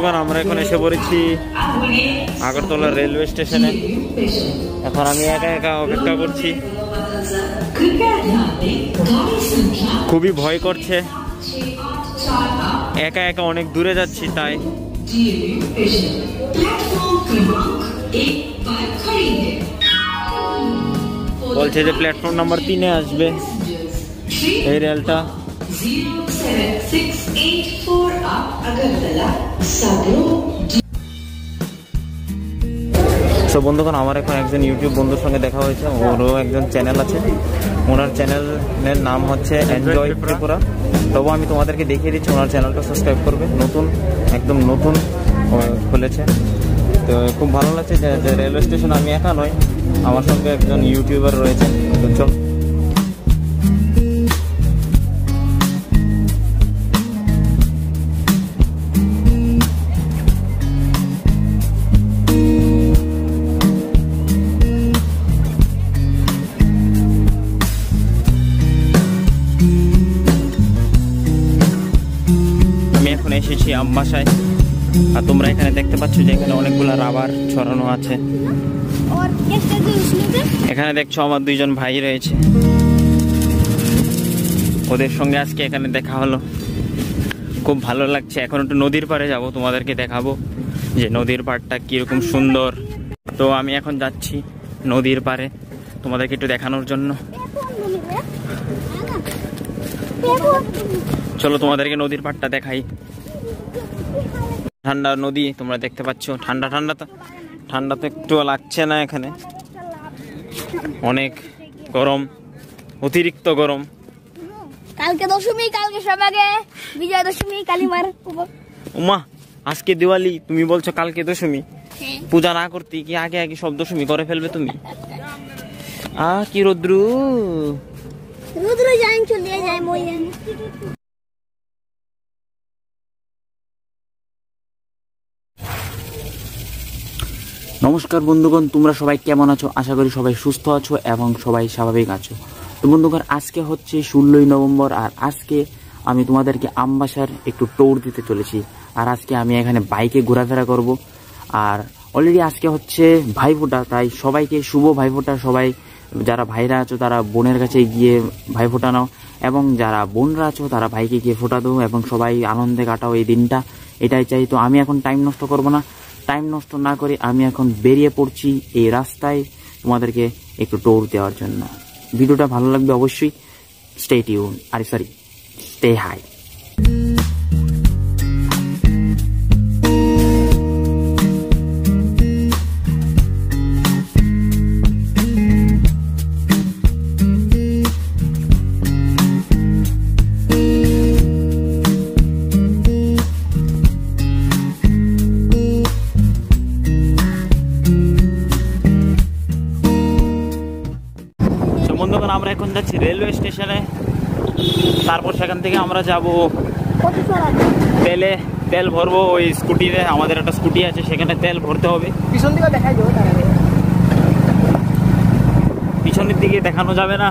বন্ধুগণ, আমরা এখন এসে পড়েছি আগরতলা রেলওয়ে স্টেশনে। এখন আমি একা একা অপেক্ষা করছি, খুবই ভয় করছে, একা একা অনেক দূরে যাচ্ছি। তাই বলছে যে প্ল্যাটফর্ম নাম্বার 3-এ আসবে এই রেলটা। তো বন্ধুগণ, আমার এখন একজন ইউটিউব বন্ধুর সঙ্গে দেখা হয়েছে। ওরও একজন চ্যানেল আছে, ওনার চ্যানেলের নাম হচ্ছে এনজয় ত্রিপুরা। তবু আমি তোমাদেরকে দেখিয়ে দিচ্ছি, ওনার চ্যানেলটা সাবস্ক্রাইব করবে। নতুন, একদম নতুন খুলেছে। তো খুব ভালো লাগছে যে রেলওয়ে স্টেশন আমি একা নয়, আমার সঙ্গে একজন ইউটিউবার রয়েছে। তো চল, এসেছি আমবাসায়। আর তোমরা এখানে দেখতে পাচ্ছ যে এখানে অনেকগুলা রাবার ছড়ানো আছে। এখানে দেখছো আমার দুইজন ভাই রয়েছে, ওদের সঙ্গে আজকে এখানে দেখা হলো, খুব ভালো লাগছে। এখন একটু নদীর পাড়ে যাব, তোমাদেরকে দেখাবো যে নদীর পাড়টা কিরকম সুন্দর। তো আমি এখন যাচ্ছি নদীর পাড়ে তোমাদেরকে একটু দেখানোর জন্য। চলো তোমাদেরকে নদীর পাড়টা দেখাই। ঠান্ডা নদী তোমরা দেখতে পাচ্ছ, ঠান্ডা ঠান্ডা। তো ঠান্ডা তো একটু লাগছে না, এখানে অনেক গরম, অতিরিক্ত গরম। কালকে দশমী, কালকে সবাগে বিজয় দশমী, কালীমার উমা, আজকে দিওয়ালি, তুমি বলছো কালকে দশমী। পূজা না করতে কি আগে আগে সব দশমী করে ফেলবে তুমি? কি রৌদ্র রৌদ্র যাই চলে যায় মই। নমস্কার বন্ধুগণ, তোমরা সবাই কেমন আছো? আশা করি সবাই সুস্থ আছো এবং সবাই স্বাভাবিক আছো। তো বন্ধুগণ, আজকে হচ্ছে 16ই নভেম্বর, আর আজকে আমি তোমাদেরকে আমবাসার একটু ট্যুর দিতে চলেছি। আর আজকে আমি এখানে বাইকে ঘোরাফেরা করব। আর অলরেডি আজকে হচ্ছে ভাইফোঁটা, তাই সবাইকে শুভ ভাইফোঁটা। সবাই যারা ভাইরা আছো তারা বোনের কাছে গিয়ে ভাইফোঁটা নাও, এবং যারা বোনরা আছো তারা ভাইকে গিয়ে ফোঁটা দাও, এবং সবাই আনন্দে কাটাও এই দিনটা, এটাই চাই। তো আমি এখন টাইম নষ্ট করব না, টাইম নষ্ট না করে আমি এখন বেরিয়ে পড়ছি এই রাস্তায় তোমাদেরকে একটু ট্যুর দেওয়ার জন্য। ভিডিওটা ভালো লাগবে অবশ্যই, স্টে টিউন, স্টে হাই। বন্ধুগণ, আমরা এখন যাচ্ছি রেলওয়ে স্টেশনে। তারপর সেখান থেকে আমরা যাব তেল ভরবো ওই স্কুটিতে। আমাদের একটা স্কুটি আছে, সেখানে তেল ভরতে হবে। পিছনের দিকে দেখানো যাবে না,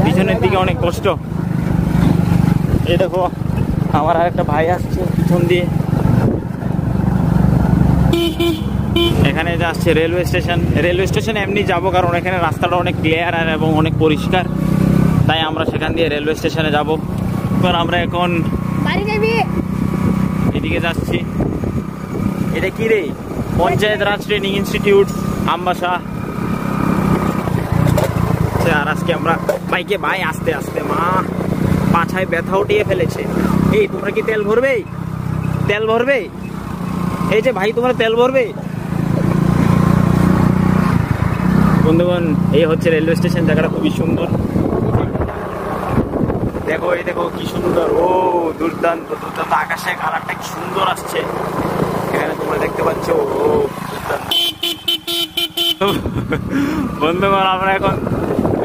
পিছনের দিকে অনেক কষ্ট। এই দেখো আমার আর একটা ভাই আসছে পিছন দিয়ে। এখানে যাচ্ছে রেলওয়ে স্টেশন। রেলওয়ে স্টেশনে এমনি যাবো কারণ এখানে রাস্তাটা অনেক ক্লিয়ার আর এবং অনেক পরিষ্কার, তাই আমরা সেখান দিয়ে রেলওয়ে স্টেশনে যাব। কারণ আমরা এখন এদিকে যাচ্ছি। এটা কি রে? পঞ্চায়েত রাজ ট্রেনিং ইনস্টিটিউট আমবাসা। আর আজকে আমরা বাইকে, ভাই আস্তে আস্তে, মা পাছায় ব্যথা উঠিয়ে ফেলেছে। এই তোমরা কি তেল ভরবে? তেল ভরবে? এই যে ভাই, তোমরা তেল ভরবে? বন্ধুগণ, এই হচ্ছে রেলওয়ে স্টেশন। জায়গাটা খুবই সুন্দর। দেখো, এই দেখো কি সুন্দর। ও দুর্দান্ত দুর্দান্ত, আকাশের কালারটা কি সুন্দর আসছে এখানে, তোমরা দেখতে পাচ্ছ। ও বন্ধুগণ, আমরা এখন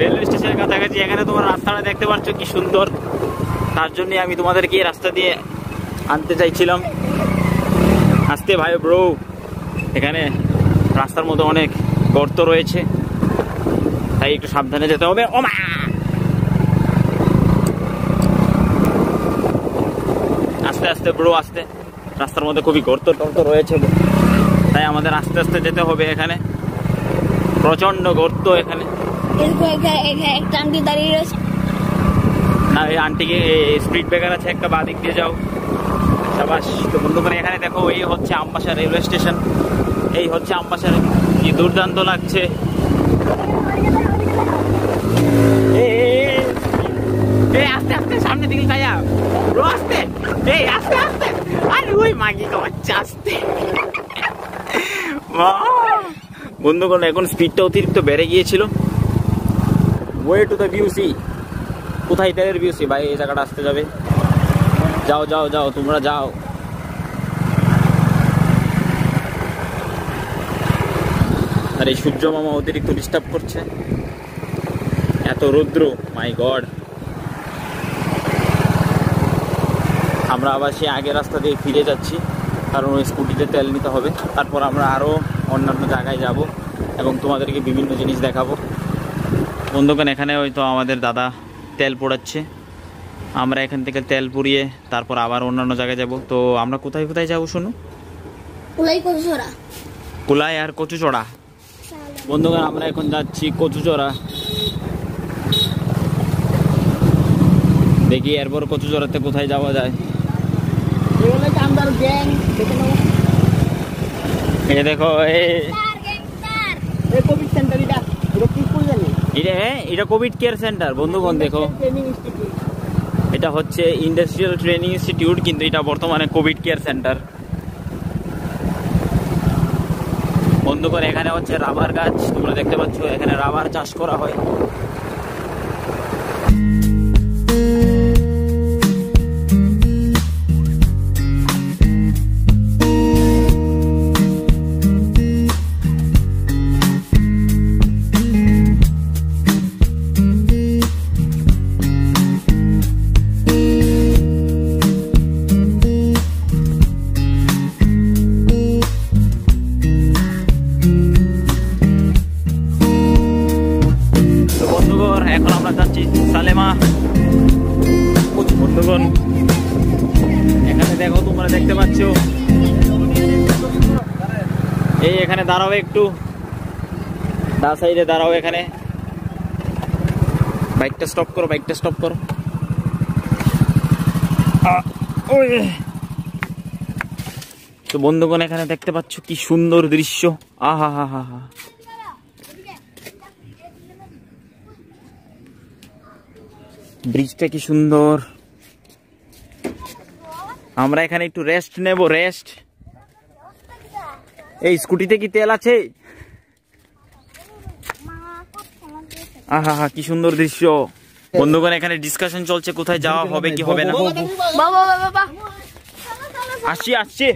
রেলওয়ে স্টেশনের কাছাকাছি। এখানে তোমার রাস্তাটা দেখতে পাচ্ছ কি সুন্দর, তার জন্য আমি তোমাদেরকে এই রাস্তা দিয়ে আনতে চাইছিলাম। আসতে ভাই ব্রো, এখানে রাস্তার মধ্যে অনেক গর্ত রয়েছে, তাই একটু সাবধানে যেতে হবে। ও মা, আস্তে আস্তে ব্রো, আস্তে। রাস্তার মধ্যে খুবই গর্ত টর্ত রয়েছে, তাই আমাদের আস্তে আস্তে যেতে হবে। এখানে প্রচন্ড গর্ত এখানে। একটা আন্টি দাঁড়িয়ে রয়েছে না, এই আন্টিকে স্পিড ব্রেকার আছে একটা, বাঁ দিক দিয়ে যাও। সাবাস। তো বন্ধুগণ এখানে দেখো, এই হচ্ছে আমবাসা রেলওয়ে স্টেশন, এই হচ্ছে আমবাসা। কি দুর্দান্ত লাগছে। আস্তে আস্তে সামনে দিকে যায়া আস্তে, এই আস্তে আস্তে। আরে ওই মাগি বাচ্চা আস্তে। বন্ধুগণ এখন স্পিডটা অতিরিক্ত বেড়ে গিয়েছিল। ওয়ে টু দ্য ভিউসি। কোথায় তেলের ভিউসি ভাই? এই জায়গাটা আসতে যাবে। যাও যাও যাও, তোমরা যাও। আর এই সূর্য মামা অতিরিক্ত ডিস্টার্ব করছে, এত রৌদ্র, মাই গড। আমরা আবার সেই আগের রাস্তা দিয়ে ফিরে যাচ্ছি, কারণ ওই স্কুটিতে তেল নিতে হবে। তারপর আমরা আরও অন্যান্য জায়গায় যাব এবং তোমাদেরকে বিভিন্ন জিনিস দেখাবো। বন্ধুগণ এখানে হয়তো আমাদের দাদা তেল পোড়াচ্ছে, আমরা এখান থেকে তেল পুড়িয়ে তারপর আবার অন্যান্য জায়গায় যাব। তো আমরা কোথায় কোথায় যাবো শুনো? কুলাই আর কচুচড়া। বন্ধুগণ আমরা এখন যাচ্ছি কচুচড়া। দেখি এরপর কচুচড়াতে কোথায় যাওয়া যায়। এই দেখো, এটা কোভিড কেয়ার সেন্টার। বন্ধুগণ দেখো, এটা হচ্ছে ইন্ডাস্ট্রিয়াল ট্রেনিং ইনস্টিটিউট, কিন্তু এটা বর্তমানে কোভিড কেয়ার সেন্টার। বন্ধুগণ এখানে হচ্ছে রাবার গাছ, তোমরা দেখতে পাচ্ছ এখানে রাবার চাষ করা হয়। এখন আমরা যাচ্ছি সালেমা। বন্ধুগণ এখানে দেখো, তোমরা দেখতে পাচ্ছ, এই এখানে দাঁড়াও, একটু দা সাইডে দাঁড়াও। এখানে বাইকটা স্টপ করো, বাইকটা স্টপ করো। তো বন্ধুগণ এখানে দেখতে পাচ্ছ কি সুন্দর দৃশ্য। আহা হা হা হা। ব্রিজটা কি সুন্দর। আমরা এখানে একটু রেস্ট নেব, রেস্ট। এই স্কুটিতে কি তেল আছে? আহা হা, কি সুন্দর দৃশ্য। বন্ধুগণ এখানে ডিসকাশন চলছে কোথায় যাওয়া হবে কি হবে না। আসছি আসছি,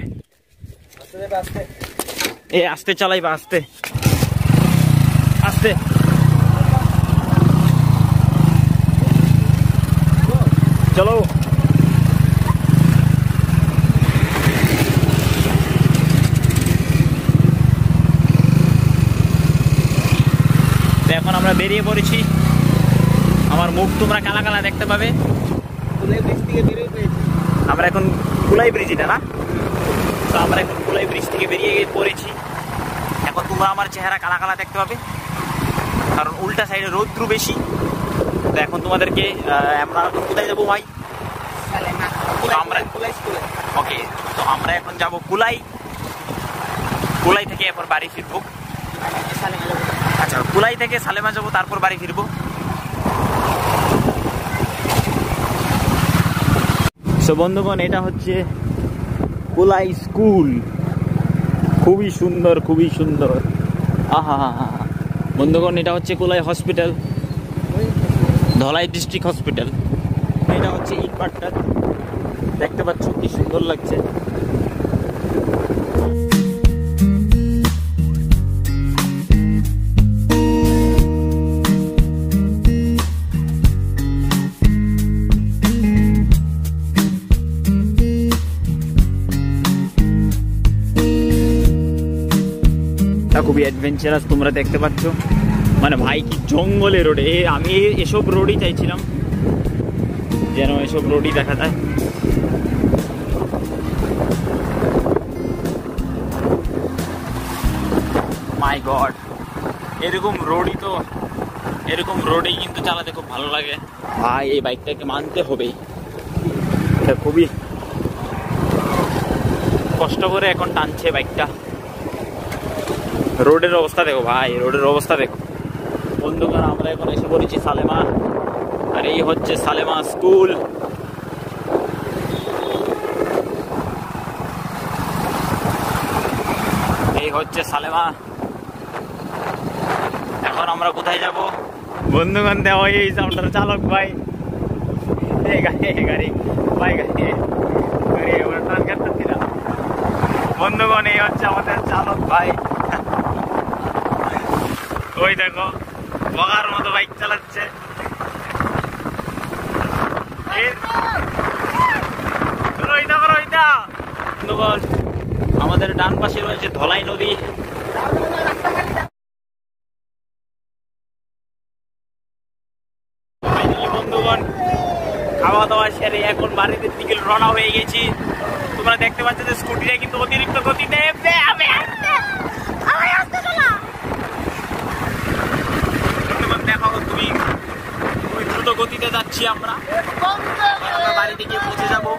এই আস্তে চালাইবা, আস্তে আস্তে। চলো। এখন আমরা বেরিয়ে পড়েছি। আমার মুখ তোমরা কালা কালা দেখতে পাবে। আমরা এখন কুলাই ব্রিজ, এটা না? তো আমরা এখন কুলাই ব্রিজ থেকে বেরিয়ে পড়েছি। এখন তোমরা আমার চেহারা কালা কালা দেখতে পাবে, কারণ উল্টা সাইডে রৌদ্র বেশি। তো এখন তোমাদেরকে আমরা কোথায় যাবো ভাই? ওকে, তো আমরা এখন যাব কুলাই। কুলাই থেকে এরপর বাড়ি ফিরবো। আচ্ছা, কুলাই থেকে সালেমা যাবো, তারপর বাড়ি ফিরবো। সো বন্ধুগণ এটা হচ্ছে কুলাই স্কুল। খুবই সুন্দর, খুবই সুন্দর। আহা হা হা। বন্ধুগণ এটা হচ্ছে Kulai hospital, Dhalai district hospital. এটা হচ্ছে ইট পাট্টা, দেখতে পাচ্ছ কি সুন্দর লাগছে। খুবই অ্যাডভেঞ্চারাস, তোমরা দেখতে পাচ্ছ। মানে ভাই কি জঙ্গলে রোডে, আমি এসব রোডই চাইছিলাম, যেন এসব রোডই দেখা যায়। মাই গড, এরকম রোডেই কিন্তু চালাতে খুব ভালো লাগে ভাই। এই বাইকটাকে মানতে হবে, এটা খুবই কষ্ট করে এখন টানছে বাইকটা। রোডের অবস্থা দেখো ভাই, রোডের অবস্থা দেখো। বন্ধুগণ, আমরা এখন এসে পড়েছি সালেমা, আর এই হচ্ছে সালেমা স্কুল। এই হচ্ছে সালেমা। এখন আমরা কোথায় যাব বন্ধুগণ? দেওয়া এই সাউন্ডের চালক ভাই, গাড়ি বন্ধুগণ, এই হচ্ছে আমাদের চালক ভাই। ওই দেখো বগার মতো বাইক চালাচ্ছে। বন্ধুগণ, আমাদের ডান পাশে রয়েছে ধলাই নদী। বন্ধুগণ, খাওয়া দাওয়া সেরে এখন বাড়িতে দিকে রওনা হয়ে গেছি। তোমরা দেখতে পাচ্ছ যে স্কুটিটা কিন্তু অতিরিক্ত গতিতে দেখো, তুমি দ্রুত গতিতে যাচ্ছি আমরা। বাড়িতে গিয়ে পৌঁছে যাবো।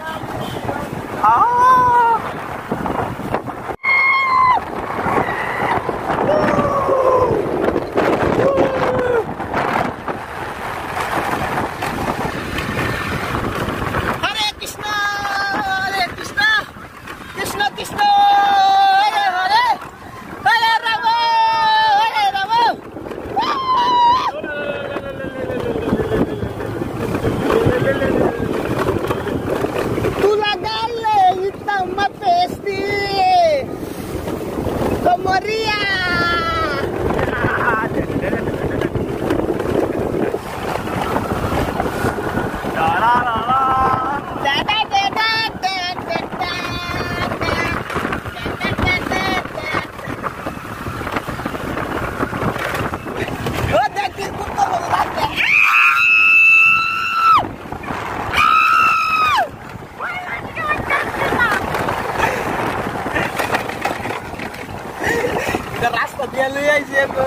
রাস্তা দিয়ে লই আইছে তো।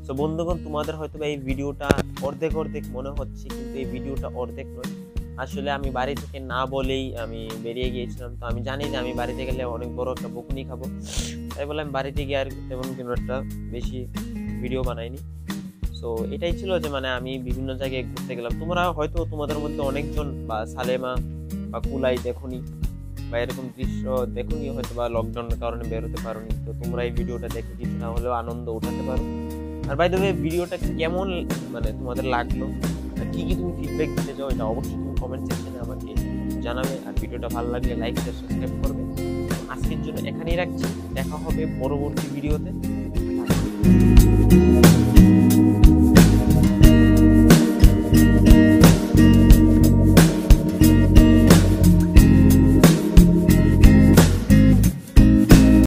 তো বন্ধুগণ, তোমাদের হয়তো এই ভিডিওটা অর্ধেক মনে হচ্ছে, কিন্তু এই ভিডিওটা অর্ধেক নয়। আসলে আমি বাড়ি থেকে না বলেই আমি বেরিয়ে গিয়েছিলাম। তো আমি জানি যে আমি বাড়িতে গেলে অনেক বড় একটা বকুনি খাবো, তাই বলে আমি বাড়িতে গিয়ে আর তেমন কোনো একটা বেশি ভিডিও বানাইনি। সো এটাই ছিল যে মানে আমি বিভিন্ন জায়গায় ঘুরতে গেলাম। তোমরা হয়তো তোমাদের মধ্যে অনেকজন বা সালেমা বা কুলাই দেখোনি, বা এরকম দৃশ্য দেখোনি হয়তো, বা লকডাউনের কারণে বেরোতে পারোনি। তো তোমরা এই ভিডিওটা দেখে কিছুটা হলেও আনন্দ উঠাতে পারো। আর বাই দ্য ওয়ে, ভিডিওটা কেমন মানে তোমাদের লাগলো, কি কি তুমি ফিডব্যাক দিতে চাও, এটা অবশ্যই তুমি কমেন্ট সেকশনে আমাকে জানাবে। আর ভিডিওটা ভালো লাগলে লাইক শেয়ার সাবস্ক্রাইব করবে। আজকের জন্য এখানেই রাখছি, দেখা হবে পরবর্তী ভিডিওতে।